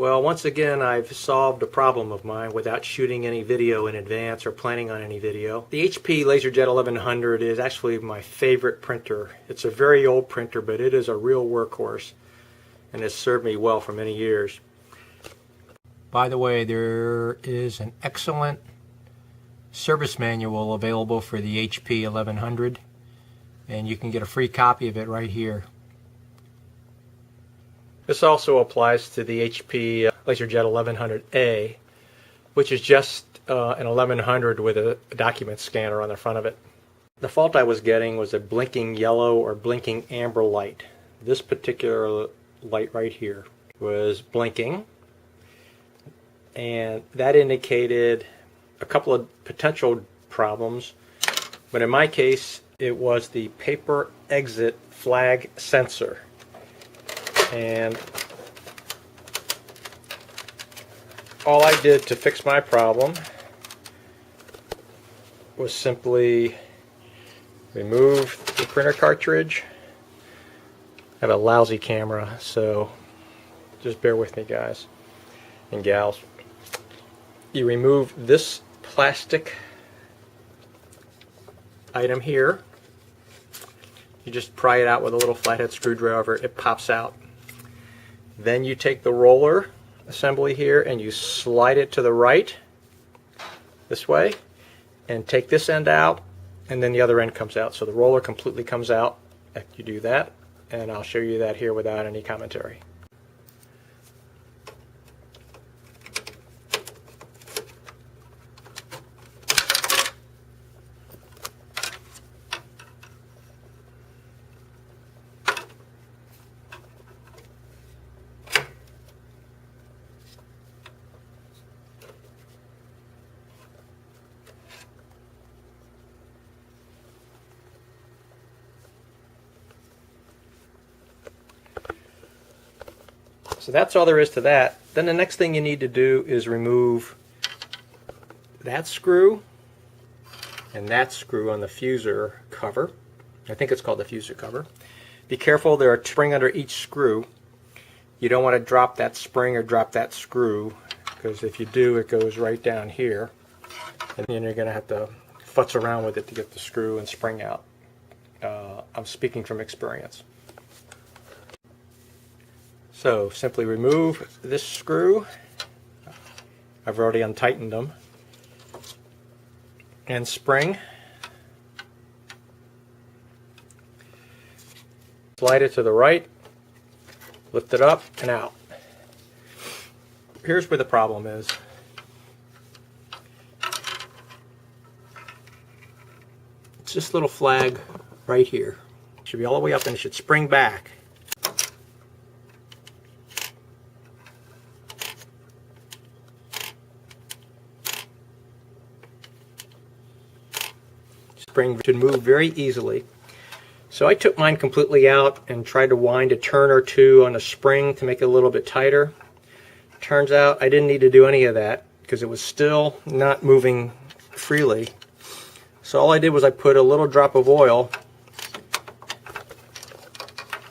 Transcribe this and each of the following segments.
Well, once again, I've solved a problem of mine without shooting any video in advance or planning on any video. The HP LaserJet 1100 is actually my favorite printer. It's a very old printer, but it is a real workhorse and has served me well for many years. By the way, there is an excellent service manual available for the HP 1100, and you can get a free copy of it right here. This also applies to the HP LaserJet 1100A, which is just an 1100 with a document scanner on the front of it. The fault I was getting was a blinking yellow or blinking amber light. This particular light right here was blinking, and that indicated a couple of potential problems, but in my case it was the paper exit flag sensor. And all I did to fix my problem was simply remove the printer cartridge. I have a lousy camera, so just bear with me, guys and gals. You remove this plastic item here. You just pry it out with a little flathead screwdriver. It pops out. Then you take the roller assembly here and you slide it to the right this way and take this end out, and then the other end comes out. So the roller completely comes out after you do that, and I'll show you that here without any commentary. So that's all there is to that. Then the next thing you need to do is remove that screw and that screw on the fuser cover. I think it's called the fuser cover. Be careful, there are spring under each screw. You don't want to drop that spring or drop that screw, because if you do, it goes right down here, and then you're going to have to futz around with it to get the screw and spring out. I'm speaking from experience. So simply remove this screw. I've already untightened them. And spring. Slide it to the right, lift it up and out. Here's where the problem is. It's this little flag right here. It should be all the way up and it should spring back. Spring should move very easily. So I took mine completely out and tried to wind a turn or two on the spring to make it a little bit tighter. Turns out I didn't need to do any of that because it was still not moving freely. So all I did was I put a little drop of oil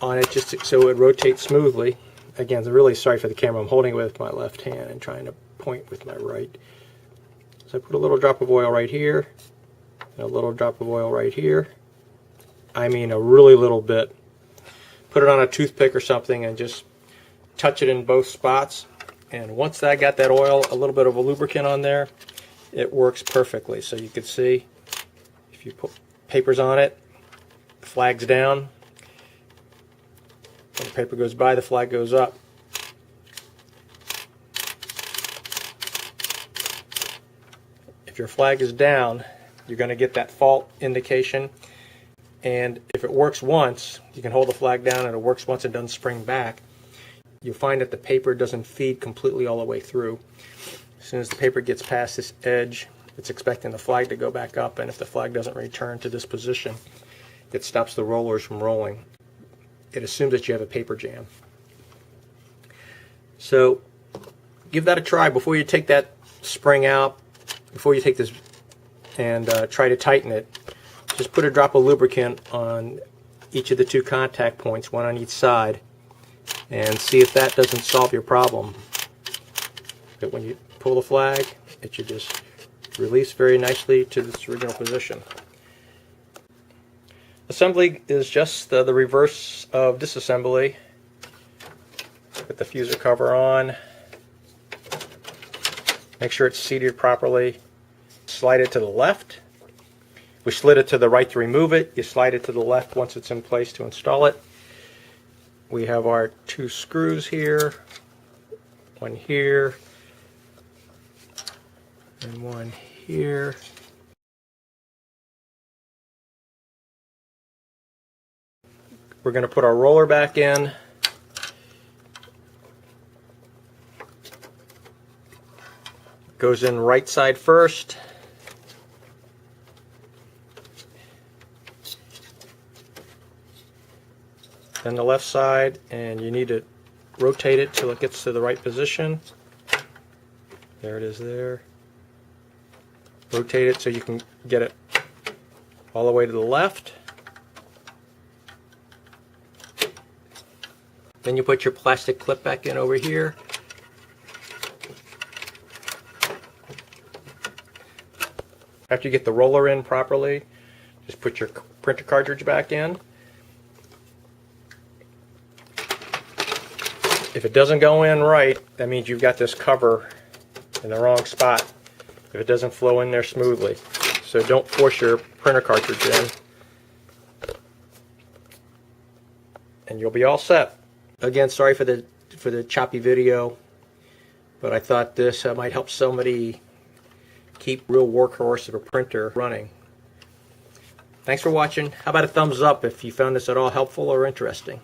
on it just so it would rotate smoothly. Again, I'm really sorry for the camera. I'm holding it with my left hand and trying to point with my right. So I put a little drop of oil right here. A little drop of oil right here. I mean a really little bit. Put it on a toothpick or something and just touch it in both spots. And once I got that oil, a little bit of a lubricant on there, it works perfectly. So you can see if you put papers on it, the flag's down. When the paper goes by, the flag goes up. If your flag is down, you're going to get that fault indication, and if it works once, you can hold the flag down and it works once and doesn't spring back. You'll find that the paper doesn't feed completely all the way through. As soon as the paper gets past this edge, it's expecting the flag to go back up, and if the flag doesn't return to this position, it stops the rollers from rolling. It assumes that you have a paper jam. So give that a try before you take that spring out, before you take this and try to tighten it. Just put a drop of lubricant on each of the two contact points, one on each side, and see if that doesn't solve your problem. that when you pull the flag, it should just release very nicely to its original position. Assembly is just the reverse of disassembly. Put the fuser cover on. Make sure it's seated properly. Slide it to the left. We slid it to the right to remove it. You slide it to the left once it's in place to install it. We have our 2 screws here. One here. And one here. We're going to put our roller back in. Goes in right side first. Then the left side, and you need to rotate it till it gets to the right position. There it is there. Rotate it so you can get it all the way to the left. Then you put your plastic clip back in over here. After you get the roller in properly, just put your printer cartridge back in. If it doesn't go in right, that means you've got this cover in the wrong spot. If it doesn't flow in there smoothly. So don't force your printer cartridge in. And you'll be all set. Again, sorry for the choppy video, but I thought this might help somebody keep real workhorse of a printer running. Thanks for watching. How about a thumbs up if you found this at all helpful or interesting?